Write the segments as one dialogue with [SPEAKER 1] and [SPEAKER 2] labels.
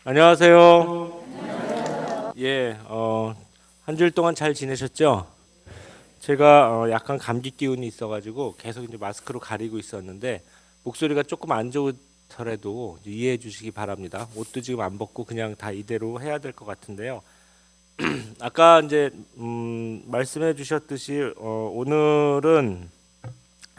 [SPEAKER 1] 안녕하세요. 예, 한 주일 동안 잘 지내셨죠? 제가 약간 감기 기운이 있어가지고 계속 이제 마스크로 가리고 있었는데 목소리가 조금 안 좋더라도 이해해 주시기 바랍니다. 옷도 지금 안 벗고 그냥 다 이대로 해야 될 것 같은데요. 아까 이제 말씀해 주셨듯이 오늘은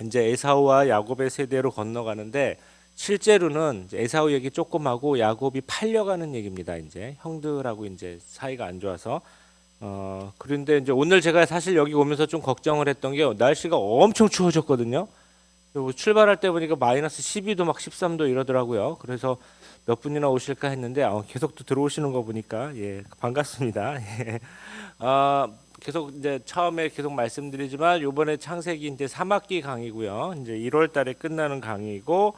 [SPEAKER 1] 이제 에사우와 야곱의 세대로 건너가는데 실제로는 이제 에사우 얘기 조금 하고 야곱이 팔려가는 얘기입니다. 이제 형들하고 이제 사이가 안 좋아서 그런데 이제 오늘 제가 사실 여기 오면서 좀 걱정을 했던 게 날씨가 엄청 추워졌거든요. 그리고 출발할 때 보니까 마이너스 12도 막 13도 이러더라고요. 그래서 몇 분이나 오실까 했는데 계속 또 들어오시는 거 보니까 예 반갑습니다. 예. 아 계속 이제 처음에 계속 말씀드리지만 요번에 창세기 이제 3학기 강의고요. 이제 1월 달에 끝나는 강의고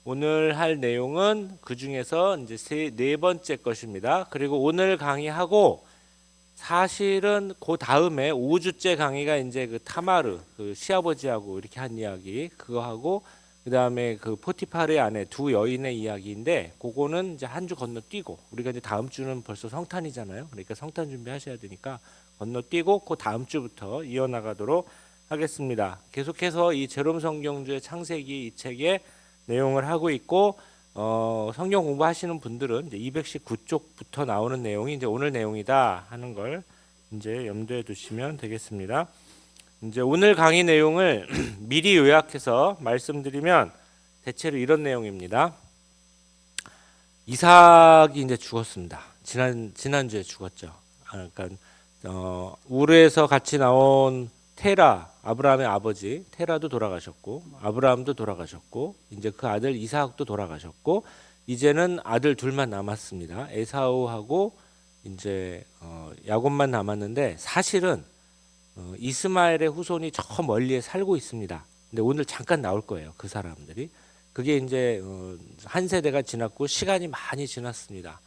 [SPEAKER 1] 오늘 할 내용은 그 중에서 이제 네 번째 것입니다. 그리고 오늘 강의하고 사실은 그 다음에 5주째 강의가 이제 그 타마르 그 시아버지하고 이렇게 한 이야기 그거 하고 그 다음에 그 포티파르의 아내 두 여인의 이야기인데 그거는 이제 한 주 건너뛰고 우리가 이제 다음 주는 벌써 성탄이잖아요. 그러니까 성탄 준비하셔야 되니까 건너뛰고 그 다음 주부터 이어나가도록 하겠습니다. 계속해서 이 제롬 성경주의 창세기 이 책의 내용을 하고 있고 성경 공부하시는 분들은 이제 219쪽부터 나오는 내용이 이제 오늘 내용이다 하는 걸 이제 염두에 두시면 되겠습니다. 이제 오늘 강의 내용을 미리 요약해서 말씀드리면 대체로 이런 내용입니다. 이삭이 이제 죽었습니다. 지난주에 죽었죠. 그러니까 우르에서 같이 나온 테라 아브라함의 아버지 테라도 돌아가셨고 아브라함도 돌아가셨고 이제 그 아들 이삭도 돌아가셨고 이제는 아들 둘만 남았습니다. 에사우하고 이제 야곱만 남았는데 사실은 이스마엘의 후손이 저 멀리에 살고 있습니다. 근데 오늘 잠깐 나올 거예요. 그 사람들이 그게 이제 한 세대가 지났고 시간이 많이 지났습니다.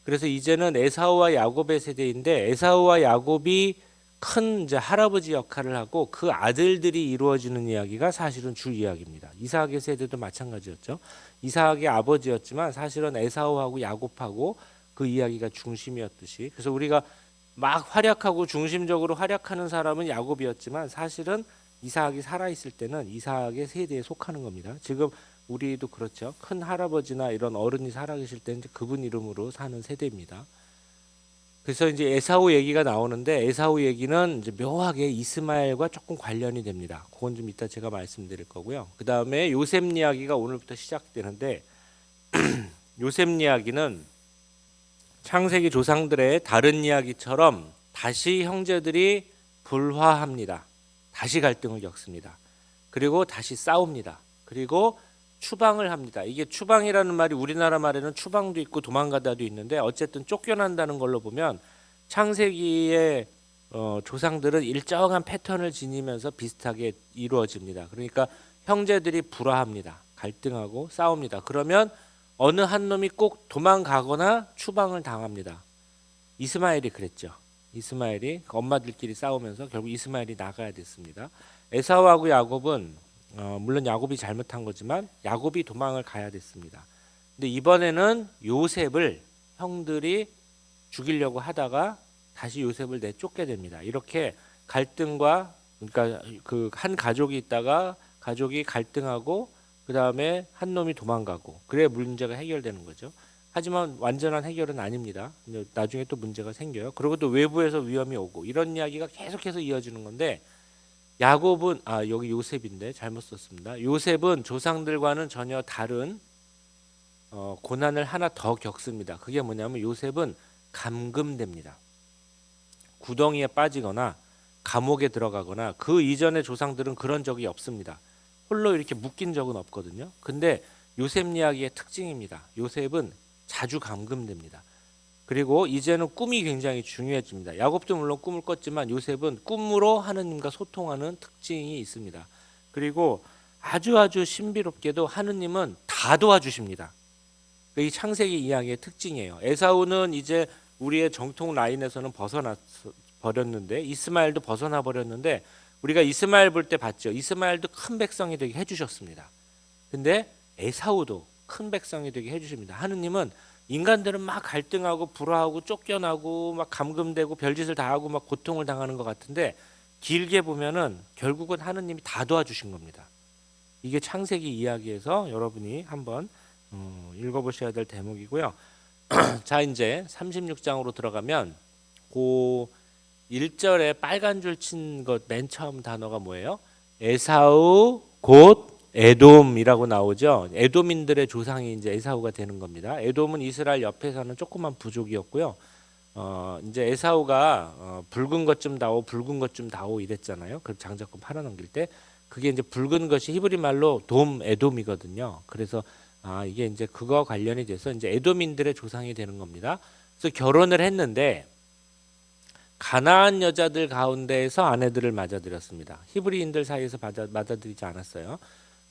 [SPEAKER 1] 그래서 이제는 에사우와 야곱의 세대인데 에사우와 야곱이 큰 이제 할아버지 역할을 하고 그 아들들이 이루어지는 이야기가 사실은 주 이야기입니다. 이삭의 세대도 마찬가지였죠. 이삭의 아버지였지만 사실은 에사우하고 야곱하고 그 이야기가 중심이었듯이 그래서 우리가 막 활약하고 중심적으로 활약하는 사람은 야곱이었지만 사실은 이삭이 살아있을 때는 이삭의 세대에 속하는 겁니다. 지금 우리도 그렇죠. 큰 할아버지나 이런 어른이 살아계실 때는 그분 이름으로 사는 세대입니다. 그래서 이제 에사우 얘기가 나오는데 에사우 얘기는 이제 묘하게 이스마엘과 조금 관련이 됩니다. 그건 좀 이따 제가 말씀드릴 거고요. 그 다음에 요셉 이야기가 오늘부터 시작되는데 요셉 이야기는 창세기 조상들의 다른 이야기처럼 다시 형제들이 불화합니다. 다시 갈등을 겪습니다. 그리고 다시 싸웁니다. 그리고 추방을 합니다. 이게 추방이라는 말이 우리나라 말에는 추방도 있고 도망가다도 있는데 어쨌든 쫓겨난다는 걸로 보면 창세기의 조상들은 일정한 패턴을 지니면서 비슷하게 이루어집니다. 그러니까 형제들이 불화합니다. 갈등하고 싸웁니다. 그러면 어느 한 놈이 꼭 도망가거나 추방을 당합니다. 이스마엘이 그랬죠. 이스마엘이 엄마들끼리 싸우면서 결국 이스마엘이 나가야 됐습니다. 에사우하고 야곱은 물론 야곱이 잘못한 거지만 야곱이 도망을 가야 됐습니다. 근데 이번에는 요셉을 형들이 죽이려고 하다가 다시 요셉을 내쫓게 됩니다. 이렇게 갈등과 그러니까 그 한 가족이 있다가 가족이 갈등하고 그 다음에 한 놈이 도망가고 그래야 문제가 해결되는 거죠. 하지만 완전한 해결은 아닙니다. 나중에 또 문제가 생겨요. 그리고 또 외부에서 위험이 오고 이런 이야기가 계속해서 이어지는 건데 야곱은 여기 요셉인데 잘못 썼습니다. 요셉은 조상들과는 전혀 다른 고난을 하나 더 겪습니다. 그게 뭐냐면 요셉은 감금됩니다. 구덩이에 빠지거나 감옥에 들어가거나 그 이전의 조상들은 그런 적이 없습니다. 홀로 이렇게 묶인 적은 없거든요. 근데 요셉 이야기의 특징입니다. 요셉은 자주 감금됩니다. 그리고 이제는 꿈이 굉장히 중요해집니다. 야곱도 물론 꿈을 꿨지만 요셉은 꿈으로 하느님과 소통하는 특징이 있습니다. 그리고 아주 신비롭게도 하느님은 다 도와주십니다. 이 창세기 이야기의 특징이에요. 에사우는 이제 우리의 정통 라인에서는 벗어나 버렸는데 이스마엘도 벗어나 버렸는데 우리가 이스마엘 볼 때 봤죠. 이스마엘도 큰 백성이 되게 해주셨습니다. 근데 에사우도 큰 백성이 되게 해주십니다. 하느님은 인간들은 막 갈등하고 불화하고 쫓겨나고 막 감금되고 별짓을 다 하고 막 고통을 당하는 것 같은데 길게 보면은 결국은 하느님이 다 도와주신 겁니다. 이게 창세기 이야기에서 여러분이 한번 읽어보셔야 될 대목이고요. 자, 이제 36장으로 들어가면 그 1절에 빨간 줄 친 것 맨 처음 단어가 뭐예요? 에사우 곧 에돔이라고 나오죠. 에돔인들의 조상이 이제 에사우가 되는 겁니다. 에돔은 이스라엘 옆에 사는 조그만 부족이었고요. 이제 에사우가 붉은 것 좀 다오 붉은 것 좀 다오 이랬잖아요. 그 장자권 팔아넘길 때 그게 이제 붉은 것이 히브리 말로 돔 에돔이거든요. 그래서 이게 이제 그거 관련이 돼서 이제 에돔인들의 조상이 되는 겁니다. 그래서 결혼을 했는데 가나안 여자들 가운데에서 아내들을 맞아들였습니다. 히브리인들 사이에서 맞아들이지 않았어요.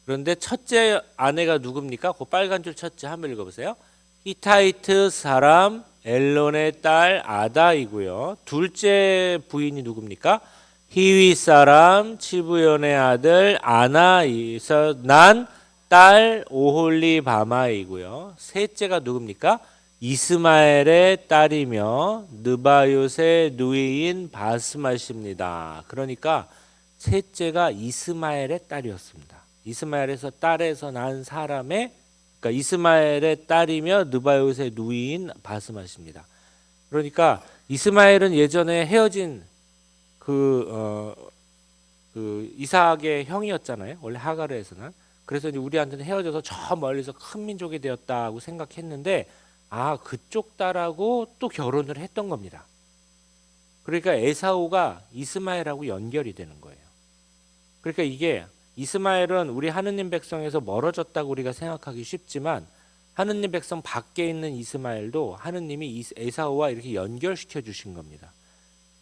[SPEAKER 1] 그런데 첫째 아내가 누굽니까? 그 빨간 줄 첫째 한번 읽어보세요. 히타이트 사람 엘론의 딸 아다이고요. 둘째 부인이 누굽니까? 히위 사람 치부연의 아들 아나이서 난 딸 오홀리바마이고요. 셋째가 누굽니까? 이스마엘의 딸이며 느바요의 누이인 바스맛입니다. 그러니까 셋째가 이스마엘의 딸이었습니다. 이스마엘에서 딸에서 난 사람의 그러니까 이스마엘의 딸이며 느바요의 누이인 바스맛입니다. 그러니까 이스마엘은 예전에 헤어진 그 이삭의 형이었잖아요. 원래 하가르에서 난. 그래서 이제 우리한테는 헤어져서 저 멀리서 큰 민족이 되었다고 생각했는데 그쪽 딸하고 또 결혼을 했던 겁니다. 그러니까 에사우가 이스마엘하고 연결이 되는 거예요. 그러니까 이게 이스마엘은 우리 하느님 백성에서 멀어졌다고 우리가 생각하기 쉽지만 하느님 백성 밖에 있는 이스마엘도 하느님이 에사우와 이렇게 연결시켜 주신 겁니다.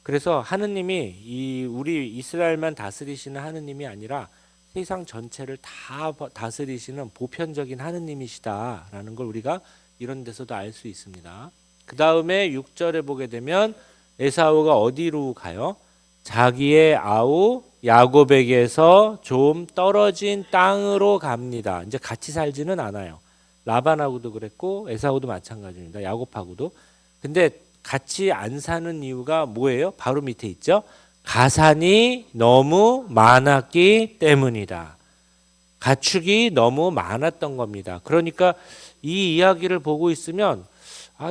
[SPEAKER 1] 그래서 하느님이 우리 이스라엘만 다스리시는 하느님이 아니라 세상 전체를 다 다스리시는 보편적인 하느님이시다라는 걸 우리가 이런 데서도 알 수 있습니다. 그 다음에 6절에 보게 되면 에사우가 어디로 가요? 자기의 아우 야곱에게서 좀 떨어진 땅으로 갑니다. 이제 같이 살지는 않아요. 라반하고도 그랬고 에사우도 마찬가지입니다. 야곱하고도. 근데 같이 안 사는 이유가 뭐예요? 바로 밑에 있죠. 가산이 너무 많았기 때문이다. 가축이 너무 많았던 겁니다. 그러니까 이 이야기를 보고 있으면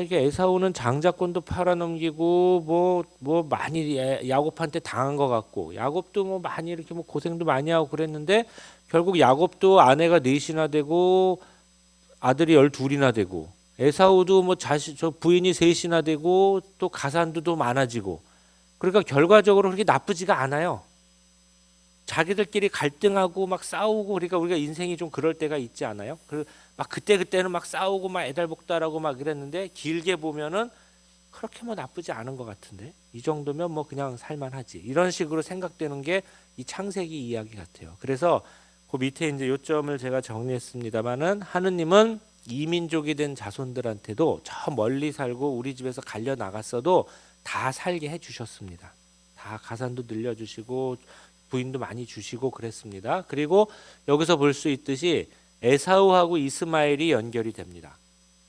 [SPEAKER 1] 이게 에사우는 장자권도 팔아넘기고 뭐 많이 야곱한테 당한 것 같고 야곱도 뭐 많이 이렇게 뭐 고생도 많이 하고 그랬는데 결국 야곱도 아내가 넷이나 되고 아들이 12이나 되고 에사우도 뭐 저 부인이 셋이나 되고 또 가산도 또 많아지고 그러니까 결과적으로 그렇게 나쁘지가 않아요. 자기들끼리 갈등하고 막 싸우고 그러니까 우리가 인생이 좀 그럴 때가 있지 않아요? 막 그때는 막 싸우고 막 애달복달하고 막 그랬는데 길게 보면은 그렇게 뭐 나쁘지 않은 것 같은데 이 정도면 뭐 그냥 살만하지 이런 식으로 생각되는 게 이 창세기 이야기 같아요. 그래서 그 밑에 이제 요점을 제가 정리했습니다만은 하느님은 이민족이 된 자손들한테도 저 멀리 살고 우리 집에서 갈려 나갔어도 다 살게 해주셨습니다. 다 가산도 늘려주시고 부인도 많이 주시고 그랬습니다. 그리고 여기서 볼 수 있듯이 에사우하고 이스마엘이 연결이 됩니다.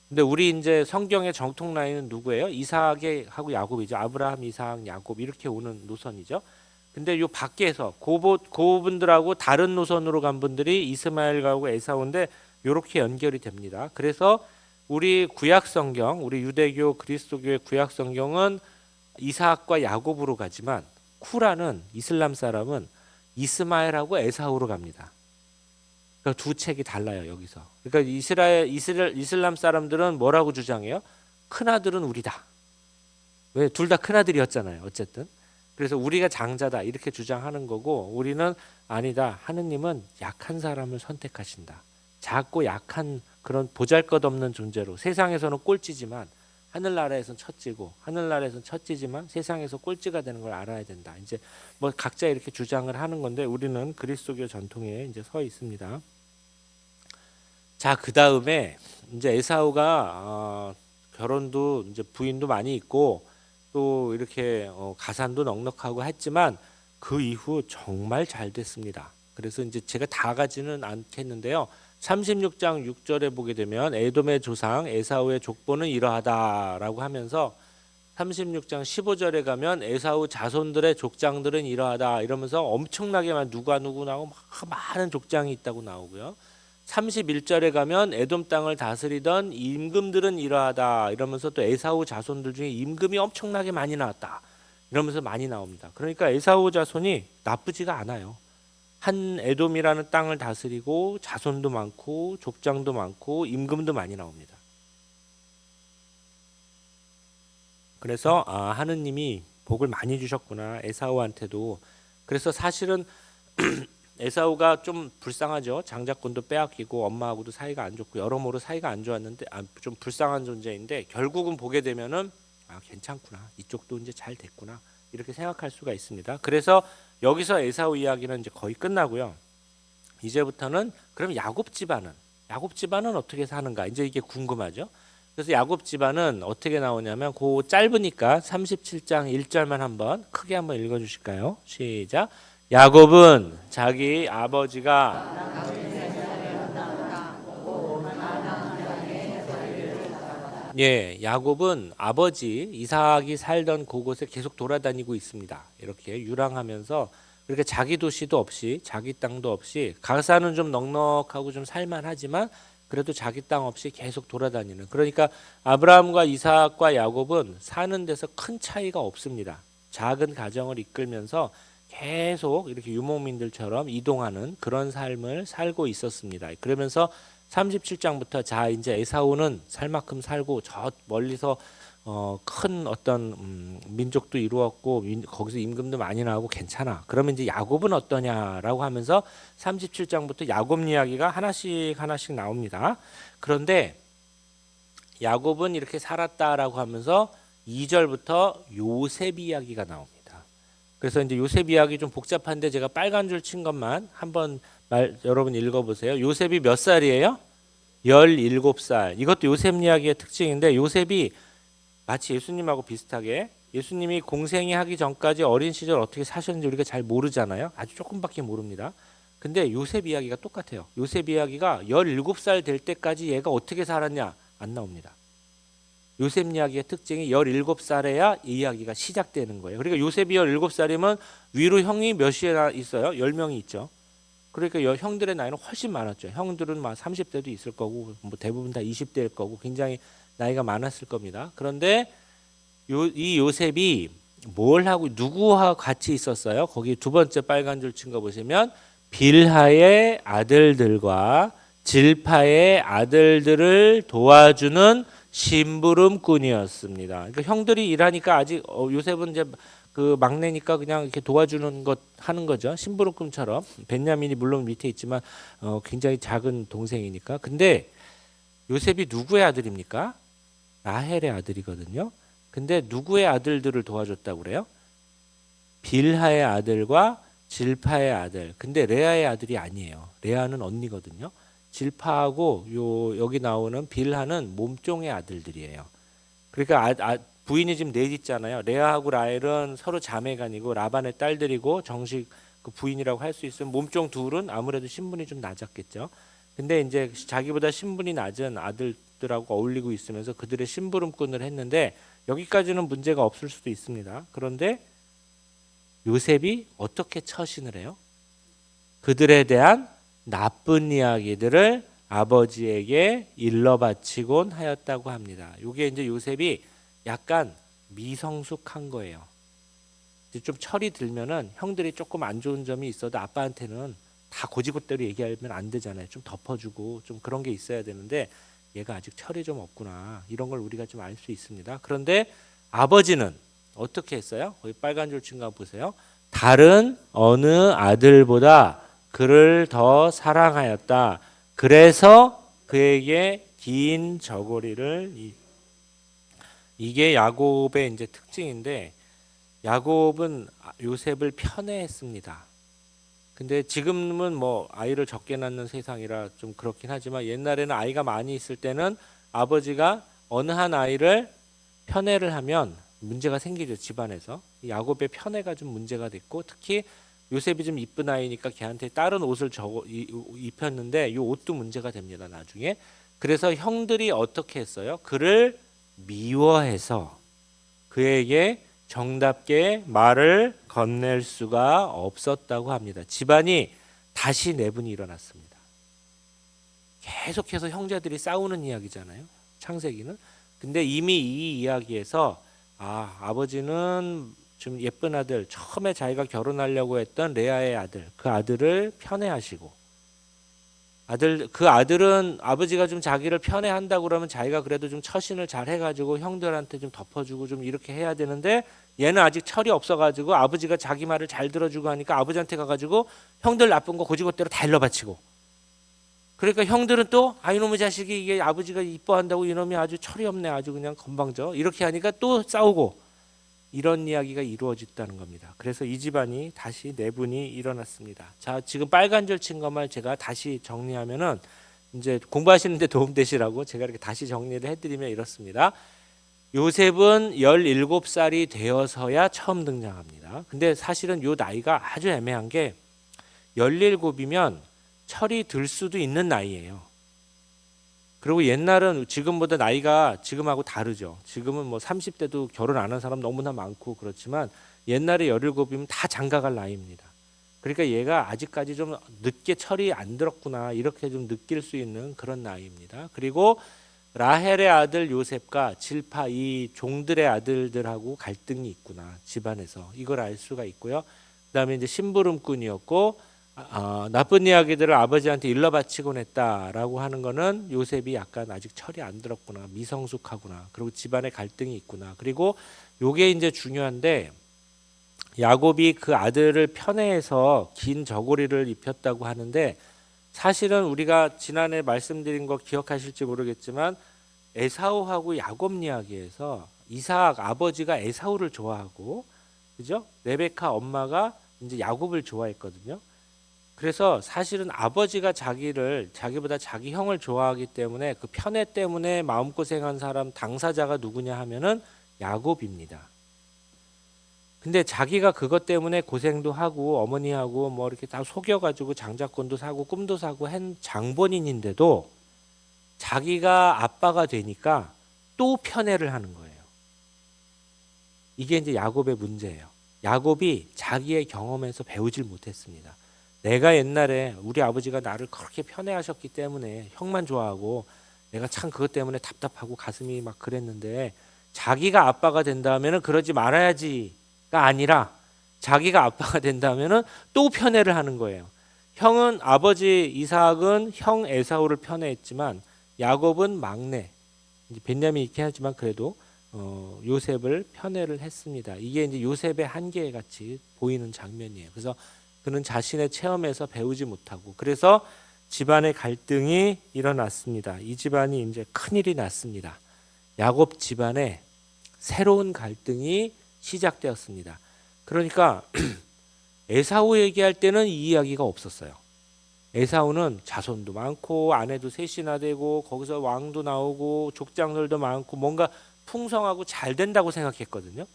[SPEAKER 1] 근데 우리 이제 성경의 정통 라인은 누구예요? 이삭하고 야곱이죠. 아브라함, 이삭, 야곱 이렇게 오는 노선이죠. 근데 요 밖에서 고분들하고 다른 노선으로 간 분들이 이스마엘하고 에사우인데 이렇게 연결이 됩니다. 그래서 우리 구약 성경, 우리 유대교 그리스도교의 구약 성경은 이삭과 야곱으로 가지만 쿠란은 이슬람 사람은 이스마엘하고 에사우로 갑니다. 그러니까 두 책이 달라요 여기서. 그러니까 이슬람 사람들은 뭐라고 주장해요? 큰 아들은 우리다. 왜? 둘 다 큰 아들이었잖아요. 어쨌든. 그래서 우리가 장자다 이렇게 주장하는 거고 우리는 아니다. 하느님은 약한 사람을 선택하신다. 작고 약한 그런 보잘것없는 존재로 세상에서는 꼴찌지만 하늘나라에서는 첫째고 하늘나라에서는 첫째지만 세상에서 꼴찌가 되는 걸 알아야 된다. 이제 뭐 각자 이렇게 주장을 하는 건데 우리는 그리스도교 전통에 이제 서 있습니다. 자, 그 다음에 이제 에사우가 결혼도 이제 부인도 많이 있고 또 이렇게 가산도 넉넉하고 했지만 그 이후 정말 잘 됐습니다. 그래서 이제 제가 다 가지는 않겠는데요. 36장 6절에 보게 되면 에돔의 조상 에사우의 족보는 이러하다라고 하면서 36장 15절에 가면 에사우 자손들의 족장들은 이러하다 이러면서 엄청나게 누가 누구 나오고 막 많은 족장이 있다고 나오고요. 31절에 가면 에돔 땅을 다스리던 임금들은 이러하다 이러면서 또 에사우 자손들 중에 임금이 엄청나게 많이 나왔다 이러면서 많이 나옵니다. 그러니까 에사우 자손이 나쁘지가 않아요. 한 에돔이라는 땅을 다스리고 자손도 많고 족장도 많고 임금도 많이 나옵니다. 그래서 하느님이 복을 많이 주셨구나 에사우한테도. 그래서 사실은 에사우가 좀 불쌍하죠. 장자권도 빼앗기고 엄마하고도 사이가 안 좋고 여러모로 사이가 안 좋았는데 좀 불쌍한 존재인데 결국은 보게 되면은 괜찮구나 이쪽도 이제 잘 됐구나 이렇게 생각할 수가 있습니다. 그래서 여기서 에사우 이야기는 이제 거의 끝나고요. 이제부터는 그럼 야곱 집안은 어떻게 사는가 이제 이게 궁금하죠. 그래서 야곱 집안은 어떻게 나오냐면 그 짧으니까 37장 1절만 한번 크게 한번 읽어주실까요? 시작. 야곱은 자기 아버지가 야곱은 아버지 이삭이 살던 그곳에 계속 돌아다니고 있습니다. 이렇게 유랑하면서 그렇게 자기 도시도 없이 자기 땅도 없이 가사는 좀 넉넉하고 좀 살만하지만 그래도 자기 땅 없이 계속 돌아다니는. 그러니까 아브라함과 이삭과 야곱은 사는 데서 큰 차이가 없습니다. 작은 가정을 이끌면서 계속 이렇게 유목민들처럼 이동하는 그런 삶을 살고 있었습니다. 그러면서 37장부터 자 이제 에사우는 살 만큼 살고 저 멀리서 큰 어떤 민족도 이루었고 거기서 임금도 많이 나오고 괜찮아. 그러면 이제 야곱은 어떠냐라고 하면서 37장부터 야곱 이야기가 하나씩 나옵니다. 그런데 야곱은 이렇게 살았다라고 하면서 2절부터 요셉 이야기가 나옵니다. 그래서 이제 요셉 이야기 좀 복잡한데 제가 빨간 줄 친 것만 한번 여러분 읽어보세요. 요셉이 몇 살이에요? 17살. 이것도 요셉 이야기의 특징인데 요셉이 마치 예수님하고 비슷하게 예수님이 공생이 하기 전까지 어린 시절 어떻게 사셨는지 우리가 잘 모르잖아요. 아주 조금밖에 모릅니다. 근데 요셉 이야기가 똑같아요. 요셉 이야기가 17살 될 때까지 얘가 어떻게 살았냐 안 나옵니다. 요셉 이야기의 특징이 17살에야 이 이야기가 시작되는 거예요. 그러니까 요셉이 17살이면 위로 형이 몇이나 있어요? 10명이 있죠. 그러니까 형들의 나이는 훨씬 많았죠. 형들은 막 30대도 있을 거고 뭐 대부분 다 20대일 거고 굉장히 나이가 많았을 겁니다. 그런데 이 요셉이 뭘 하고 누구와 같이 있었어요? 거기 두 번째 빨간 줄 친 거 보시면 빌하의 아들들과 질파의 아들들을 도와주는 심부름꾼이었습니다. 그러니까 형들이 일하니까 아직 요셉은 이제 그 막내니까 그냥 이렇게 도와주는 것 하는 거죠. 심부름꾼처럼. 벤야민이 물론 밑에 있지만 굉장히 작은 동생이니까. 근데 요셉이 누구의 아들입니까? 라헬의 아들이거든요. 근데 누구의 아들들을 도와줬다고 그래요? 빌하의 아들과 질파의 아들. 근데 레아의 아들이 아니에요. 레아는 언니거든요. 질파하고 여기 나오는 빌하는 몸종의 아들들이에요. 그러니까 부인이 지금 넷 있잖아요. 레아하고 라헬은 서로 자매간이고 라반의 딸들이고 정식 그 부인이라고 할 수 있으면 몸종 둘은 아무래도 신분이 좀 낮았겠죠. 근데 이제 자기보다 신분이 낮은 아들들하고 어울리고 있으면서 그들의 심부름꾼을 했는데 여기까지는 문제가 없을 수도 있습니다. 그런데 요셉이 어떻게 처신을 해요? 그들에 대한 나쁜 이야기들을 아버지에게 일러 바치곤 하였다고 합니다. 이게 이제 요셉이 약간 미성숙한 거예요. 좀 철이 들면은 형들이 조금 안 좋은 점이 있어도 아빠한테는 다 고지고대로 얘기하면 안 되잖아요. 좀 덮어주고 좀 그런 게 있어야 되는데 얘가 아직 철이 좀 없구나. 이런 걸 우리가 좀 알 수 있습니다. 그런데 아버지는 어떻게 했어요? 거기 빨간 줄 친 거 보세요. 다른 어느 아들보다 그를 더 사랑하였다. 그래서 그에게 긴 저고리를 이게 야곱의 이제 특징인데 야곱은 요셉을 편애했습니다. 근데 지금은 뭐 아이를 적게 낳는 세상이라 좀 그렇긴 하지만 옛날에는 아이가 많이 있을 때는 아버지가 어느 한 아이를 편애를 하면 문제가 생기죠. 집안에서. 야곱의 편애가 좀 문제가 됐고 특히 요셉이 좀 이쁜 아이니까 걔한테 다른 옷을 입혔는데 이 옷도 문제가 됩니다. 나중에. 그래서 형들이 어떻게 했어요? 그를 미워해서 그에게 정답게 말을 건넬 수가 없었다고 합니다. 집안이 다시 내분이 일어났습니다. 계속해서 형제들이 싸우는 이야기잖아요. 창세기는. 근데 이미 이 이야기에서 아버지는 좀 예쁜 아들, 처음에 자기가 결혼하려고 했던 레아의 아들, 그 아들을 편애하시고 그 아들은 아버지가 좀 자기를 편애한다고 그러면 자기가 그래도 좀 처신을 잘 해가지고 형들한테 좀 덮어주고 좀 이렇게 해야 되는데 얘는 아직 철이 없어가지고 아버지가 자기 말을 잘 들어주고 하니까 아버지한테 가가지고 형들 나쁜 거 고지고대로 다 일러바치고 그러니까 형들은 또 이놈의 자식이 이게 아버지가 이뻐한다고 이놈이 아주 철이 없네 아주 그냥 건방져 이렇게 하니까 또 싸우고 이런 이야기가 이루어졌다는 겁니다. 그래서 이 집안이 다시 내분이 일어났습니다. 자, 지금 빨간 줄 친 것만 제가 다시 정리하면은 이제 공부하시는데 도움 되시라고 제가 이렇게 다시 정리를 해드리면 이렇습니다. 요셉은 17살이 되어서야 처음 등장합니다. 근데 사실은 요 나이가 아주 애매한 게 17이면 철이 들 수도 있는 나이예요. 그리고 옛날은 지금보다 나이가 지금하고 다르죠. 지금은 뭐 30대도 결혼 안 한 사람 너무나 많고 그렇지만 옛날에 17이면 다 장가갈 나이입니다. 그러니까 얘가 아직까지 좀 늦게 철이 안 들었구나 이렇게 좀 느낄 수 있는 그런 나이입니다. 그리고 라헬의 아들 요셉과 질파 이 종들의 아들들하고 갈등이 있구나 집안에서 이걸 알 수가 있고요. 그다음에 이제 심부름꾼이었고 나쁜 이야기들을 아버지한테 일러바치곤 했다라고 하는 거는 요셉이 약간 아직 철이 안 들었구나 미성숙하구나 그리고 집안에 갈등이 있구나 그리고 요게 이제 중요한데 야곱이 그 아들을 편애해서 긴 저고리를 입혔다고 하는데 사실은 우리가 지난해 말씀드린 거 기억하실지 모르겠지만 에사우하고 야곱 이야기에서 이삭 아버지가 에사우를 좋아하고 그죠? 레베카 엄마가 이제 야곱을 좋아했거든요. 그래서 사실은 아버지가 자기보다 자기 형을 좋아하기 때문에 그 편애 때문에 마음고생한 사람 당사자가 누구냐 하면은 야곱입니다. 근데 자기가 그것 때문에 고생도 하고 어머니하고 뭐 이렇게 다 속여가지고 장자권도 사고 꿈도 사고 한 장본인인데도 자기가 아빠가 되니까 또 편애를 하는 거예요. 이게 이제 야곱의 문제예요. 야곱이 자기의 경험에서 배우질 못했습니다. 내가 옛날에 우리 아버지가 나를 그렇게 편애하셨기 때문에 형만 좋아하고 내가 참 그것 때문에 답답하고 가슴이 막 그랬는데 자기가 아빠가 된다면은 그러지 말아야지가 아니라 자기가 아빠가 된다면은 또 편애를 하는 거예요. 형은 아버지 이삭은 형 에사우를 편애했지만 야곱은 막내 벤야민 있긴 하지만 그래도 요셉을 편애를 했습니다. 이게 이제 요셉의 한계 같이 보이는 장면이에요. 그래서 그는 자신의 체험에서 배우지 못하고 그래서 집안의 갈등이 일어났습니다. 이 집안이 이제 큰일이 났습니다. 야곱 집안에 새로운 갈등이 시작되었습니다. 그러니까 에사우 얘기할 때는 이 이야기가 없었어요. 에사우는 자손도 많고 아내도 셋이나 되고 거기서 왕도 나오고 족장들도 많고 뭔가 풍성하고 잘 된다고 생각했거든요.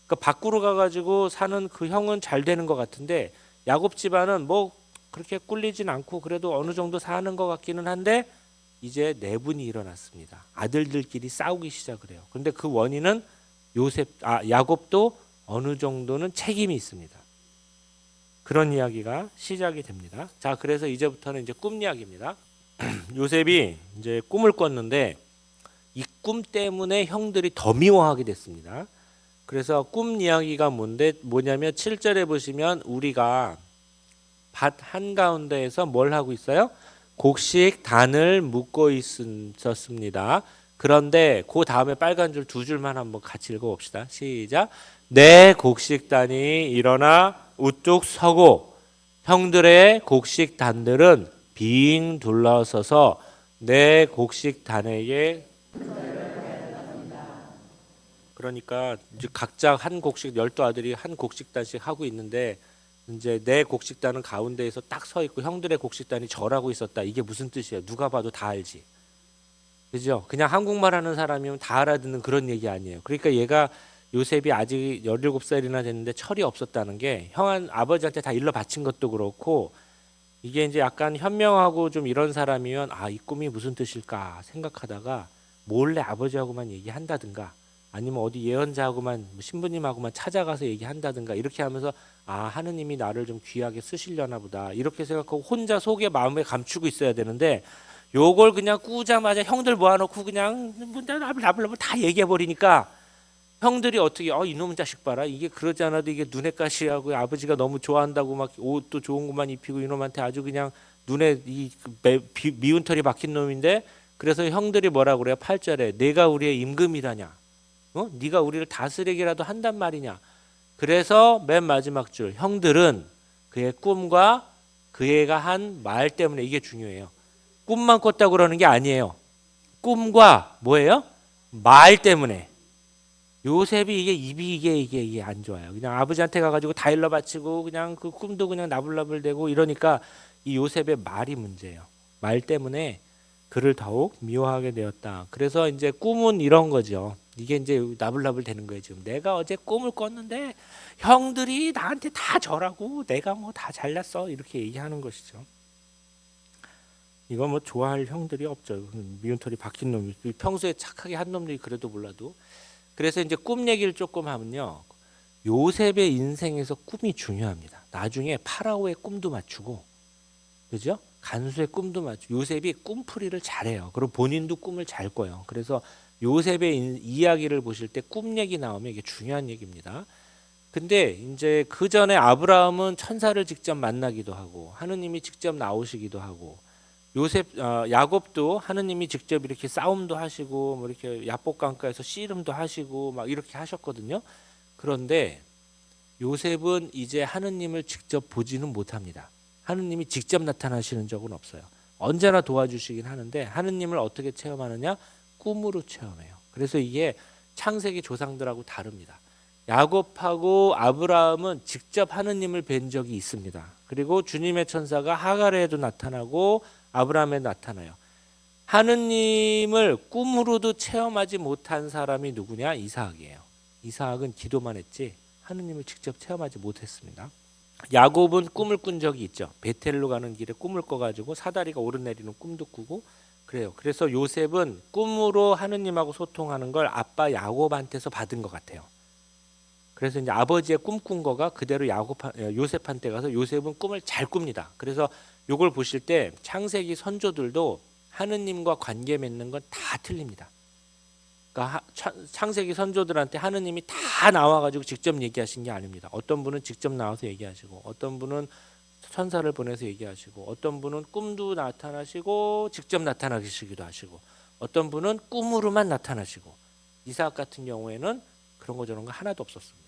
[SPEAKER 1] 그러니까 밖으로 가가지고 사는 그 형은 잘 되는 것 같은데 야곱 집안은 뭐 그렇게 꿀리진 않고 그래도 어느 정도 사는 것 같기는 한데 이제 내분이 일어났습니다. 아들들끼리 싸우기 시작을 해요. 그런데 그 원인은 야곱도 어느 정도는 책임이 있습니다. 그런 이야기가 시작이 됩니다. 자, 그래서 이제부터는 이제 꿈 이야기입니다. 요셉이 이제 꿈을 꿨는데 이 꿈 때문에 형들이 더 미워하게 됐습니다. 그래서 꿈 이야기가 뭐냐면 7절에 보시면 우리가 밭 한가운데에서 뭘 하고 있어요? 곡식 단을 묶고 있었습니다. 그런데 그 다음에 빨간 줄 두 줄만 한번 같이 읽어봅시다. 시작. 내 곡식 단이 일어나 우뚝 서고 형들의 곡식 단들은 빙 둘러서서 내 곡식 단에게 그러니까 이제 각자 한 곡식 12아들이 한 곡식단씩 하고 있는데 이제 내 곡식단은 가운데에서 딱 서 있고 형들의 곡식단이 절하고 있었다. 이게 무슨 뜻이에요? 누가 봐도 다 알지. 그죠? 그냥 한국말 하는 사람이면 다 알아듣는 그런 얘기 아니에요. 그러니까 얘가 요셉이 아직 17살이나 됐는데 철이 없었다는 게 아버지한테 다 일러 바친 것도 그렇고 이게 이제 약간 현명하고 좀 이런 사람이면 이 꿈이 무슨 뜻일까 생각하다가 몰래 아버지하고만 얘기한다든가 아니면 어디 예언자하고만 신부님하고만 찾아가서 얘기한다든가 이렇게 하면서 하느님이 나를 좀 귀하게 쓰시려나 보다 이렇게 생각하고 혼자 속에 마음에 감추고 있어야 되는데 요걸 그냥 꾸자마자 형들 모아놓고 그냥 나블라블라 다 얘기해 버리니까 형들이 어떻게 이놈 자식 봐라 이게 그러지 않아도 이게 눈에 가시하고 아버지가 너무 좋아한다고 막 옷도 좋은 것만 입히고 이놈한테 아주 그냥 눈에 미운 털이 박힌 놈인데 그래서 형들이 뭐라 그래요? 8절에 내가 우리의 임금이라냐? 네가 우리를 다스리기라도 한단 말이냐? 그래서 맨 마지막 줄 형들은 그의 꿈과 그 애가 한 말 때문에 이게 중요해요. 꿈만 꿨다고 그러는 게 아니에요. 꿈과 뭐예요? 말 때문에. 요셉이 이게 안 좋아요. 그냥 아버지한테 가가지고 다 일러 바치고 그냥 그 꿈도 그냥 나불나불 대고 이러니까 이 요셉의 말이 문제예요. 말 때문에 그를 더욱 미워하게 되었다. 그래서 이제 꿈은 이런 거죠. 이게 이제 나불나불 되는 거예요. 지금 내가 어제 꿈을 꿨는데 형들이 나한테 다 절하고 내가 뭐 다 잘났어 이렇게 얘기하는 것이죠. 이거 뭐 좋아할 형들이 없죠. 미운 털이 박힌 놈이 평소에 착하게 한 놈들이 그래도 몰라도. 그래서 이제 꿈 얘기를 조금 하면요. 요셉의 인생에서 꿈이 중요합니다. 나중에 파라오의 꿈도 맞추고, 그죠? 간수의 꿈도 맞추고, 요셉이 꿈풀이를 잘해요. 그리고 본인도 꿈을 잘 꿔요. 그래서 요셉의 이야기를 보실 때 꿈 얘기 나오면 이게 중요한 얘기입니다. 근데 이제 그 전에 아브라함은 천사를 직접 만나기도 하고, 하느님이 직접 나오시기도 하고, 야곱도 하느님이 직접 이렇게 싸움도 하시고 뭐 이렇게 야복강가에서 씨름도 하시고 막 이렇게 하셨거든요. 그런데 요셉은 이제 하느님을 직접 보지는 못합니다. 하느님이 직접 나타나시는 적은 없어요. 언제나 도와주시긴 하는데 하느님을 어떻게 체험하느냐? 꿈으로 체험해요. 그래서 이게 창세기 조상들하고 다릅니다. 야곱하고 아브라함은 직접 하느님을 뵌 적이 있습니다. 그리고 주님의 천사가 하갈에도 나타나고 아브라함에 나타나요. 하느님을 꿈으로도 체험하지 못한 사람이 누구냐? 이삭이에요. 이삭은 기도만 했지 하느님을 직접 체험하지 못했습니다. 야곱은 꿈을 꾼 적이 있죠. 베텔로 가는 길에 꿈을 꿔가지고 사다리가 오르내리는 꿈도 꾸고 그래요. 그래서 요셉은 꿈으로 하느님하고 소통하는 걸 아빠 야곱한테서 받은 것 같아요. 그래서 이제 아버지의 꿈꾼 거가 그대로 요셉한테 가서 요셉은 꿈을 잘 꿉니다. 그래서 요걸 보실 때 창세기 선조들도 하느님과 관계 맺는 건 다 틀립니다. 그러니까 창세기 선조들한테 하느님이 다 나와가지고 직접 얘기하신 게 아닙니다. 어떤 분은 직접 나와서 얘기하시고 어떤 분은 천사를 보내서 얘기하시고 어떤 분은 꿈도 나타나시고 직접 나타나시기도 하시고 어떤 분은 꿈으로만 나타나시고 이삭 같은 경우에는 그런 거 저런 거 하나도 없었습니다.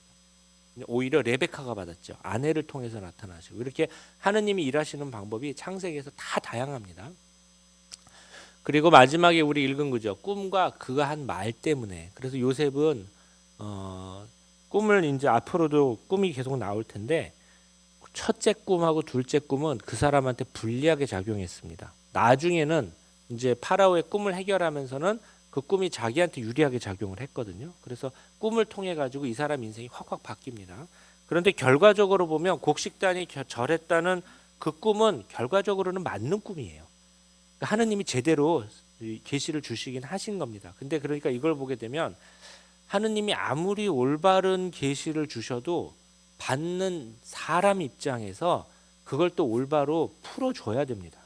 [SPEAKER 1] 오히려 레베카가 받았죠. 아내를 통해서 나타나시고 이렇게 하느님이 일하시는 방법이 창세기에서 다 다양합니다. 그리고 마지막에 우리 읽은 거죠. 꿈과 그가 한 말 때문에. 그래서 요셉은 꿈을 이제 앞으로도 꿈이 계속 나올 텐데 첫째 꿈하고 둘째 꿈은 그 사람한테 불리하게 작용했습니다. 나중에는 이제 파라오의 꿈을 해결하면서는 그 꿈이 자기한테 유리하게 작용을 했거든요. 그래서 꿈을 통해 가지고 이 사람 인생이 확확 바뀝니다. 그런데 결과적으로 보면 곡식단이 절했다는 그 꿈은 결과적으로는 맞는 꿈이에요. 그러니까 하느님이 제대로 계시를 주시긴 하신 겁니다. 근데 그러니까 이걸 보게 되면 하느님이 아무리 올바른 계시를 주셔도 받는 사람 입장에서 그걸 또 올바로 풀어줘야 됩니다.